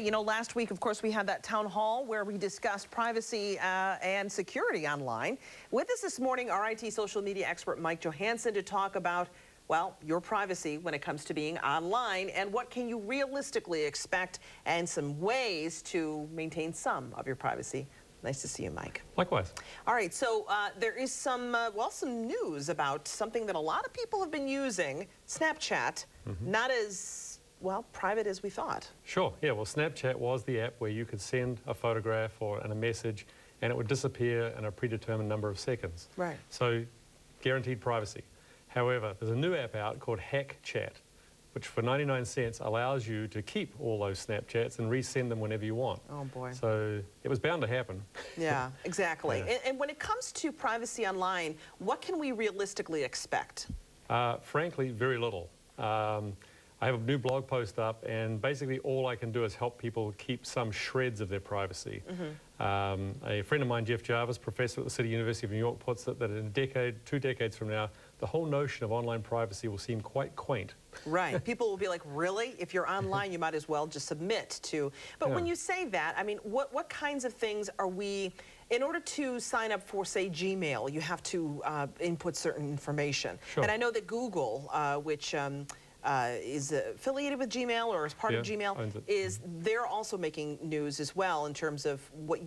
You know, last week, of course, we had that town hall where we discussed privacy and security online. With us this morning, RIT social media expert Mike Johansson to talk about, well, your privacy when it comes to being online and what can you realistically expect and some ways to maintain some of your privacy. Nice to see you, Mike. Likewise. All right, so there is some news about something that a lot of people have been using, Snapchat, not as well, private as we thought. Sure, yeah, well, Snapchat was the app where you could send a photograph and a message and it would disappear in a predetermined number of seconds. Right. So, guaranteed privacy. However, there's a new app out called Chat, which for 99 cents allows you to keep all those Snapchats and resend them whenever you want. Oh, boy. So, it was bound to happen. Yeah, exactly. Yeah. And when it comes to privacy online, what can we realistically expect? Frankly, very little. I have a new blog post up, and basically all I can do is help people keep some shreds of their privacy. A friend of mine, Jeff Jarvis, professor at the City University of New York, puts it that in a decade, 2 decades from now, the whole notion of online privacy will seem quite quaint. Right. People will be like, really? If you're online, you might as well just submit to. But Yeah. when you say that, I mean, what kinds of things are we, in order to sign up for, say, Gmail, you have to input certain information. Sure. And I know that Google, which is affiliated with Gmail or is part of Gmail, they're also making news as well in terms of what,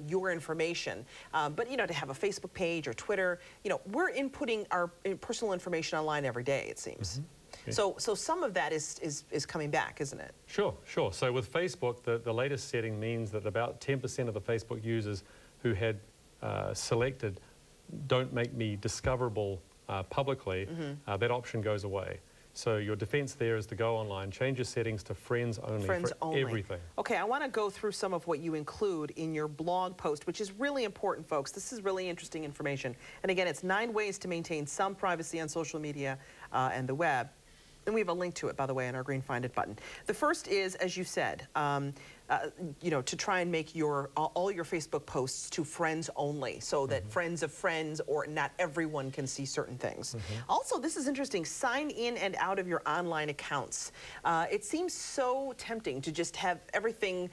your information. But, to have a Facebook page or Twitter, we're inputting our personal information online every day, it seems. Yeah. So some of that is coming back, isn't it? Sure, sure. So with Facebook, the latest setting means that about 10% of the Facebook users who had selected don't make me discoverable publicly, that option goes away. So your defense there is to go online, change your settings to friends only everything. Okay, I want to go through some of what you include in your blog post, which is really important, folks. This is really interesting information. And again, it's 9 ways to maintain some privacy on social media and the web. And we have a link to it, by the way, on our green Find It button. The first is, as you said, to try and make all your Facebook posts to friends only, so that friends of friends or not everyone can see certain things. Also, this is interesting, sign in and out of your online accounts. It seems so tempting to just have everything,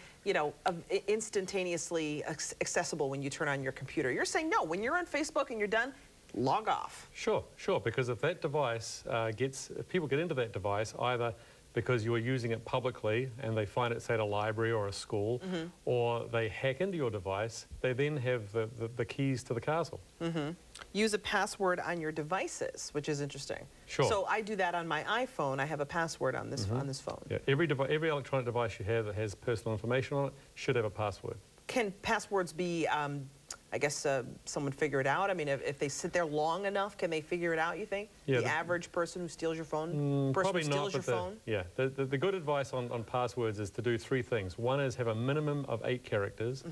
instantaneously accessible when you turn on your computer. You're saying, no, when you're on Facebook and you're done, log off. Sure, sure, because if that device if people get into that device either because you are using it publicly and they find it, say, at a library or a school, or they hack into your device, they then have the keys to the castle. Use a password on your devices, which is interesting. Sure. So I do that on my iPhone. I have a password on this phone. Yeah, every electronic device you have that has personal information on it should have a password. Can passwords be, I guess, someone figure it out? I mean, if they sit there long enough, can they figure it out, you think? Yeah, the average person who steals your phone? Probably not, yeah. The good advice on passwords is to do 3 things. One is have a minimum of 8 characters.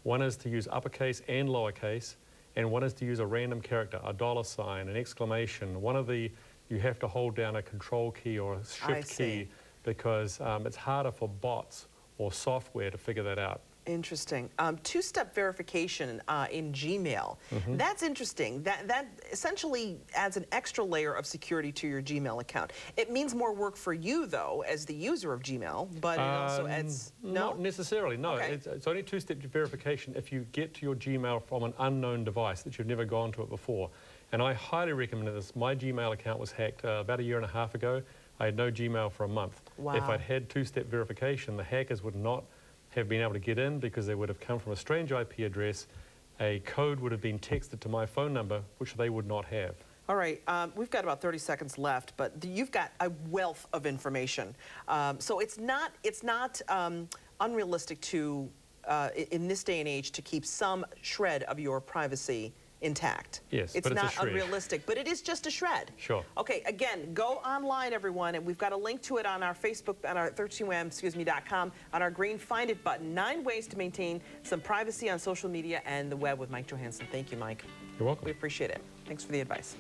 One is to use uppercase and lowercase. And one is to use a random character, a $, an exclamation. One of the, you have to hold down a control key or a shift key because it's harder for bots or software to figure that out. Interesting. 2-step verification in Gmail. That's interesting. That essentially adds an extra layer of security to your Gmail account. It means more work for you, though, as the user of Gmail, but it also adds... No? Not necessarily, no. Okay. It's only 2-step verification if you get to your Gmail from an unknown device that you've never gone to it before. And I highly recommend this. My Gmail account was hacked about 1.5 years ago. I had no Gmail for a month. Wow. If I'd had 2-step verification, the hackers would not have been able to get in because they would have come from a strange IP address. A code would have been texted to my phone number, which they would not have. All right, we've got about 30 seconds left, but you've got a wealth of information. So it's not unrealistic to, in this day and age, to keep some shred of your privacy intact. Yes, it's not unrealistic, but it is just a shred. Sure. Okay, again, go online, everyone, and we've got a link to it on our Facebook, on our 13WHAM.com, on our green Find It button. 9 ways to maintain some privacy on social media and the web with Mike Johansson. Thank you, Mike. You're welcome. We appreciate it. Thanks for the advice.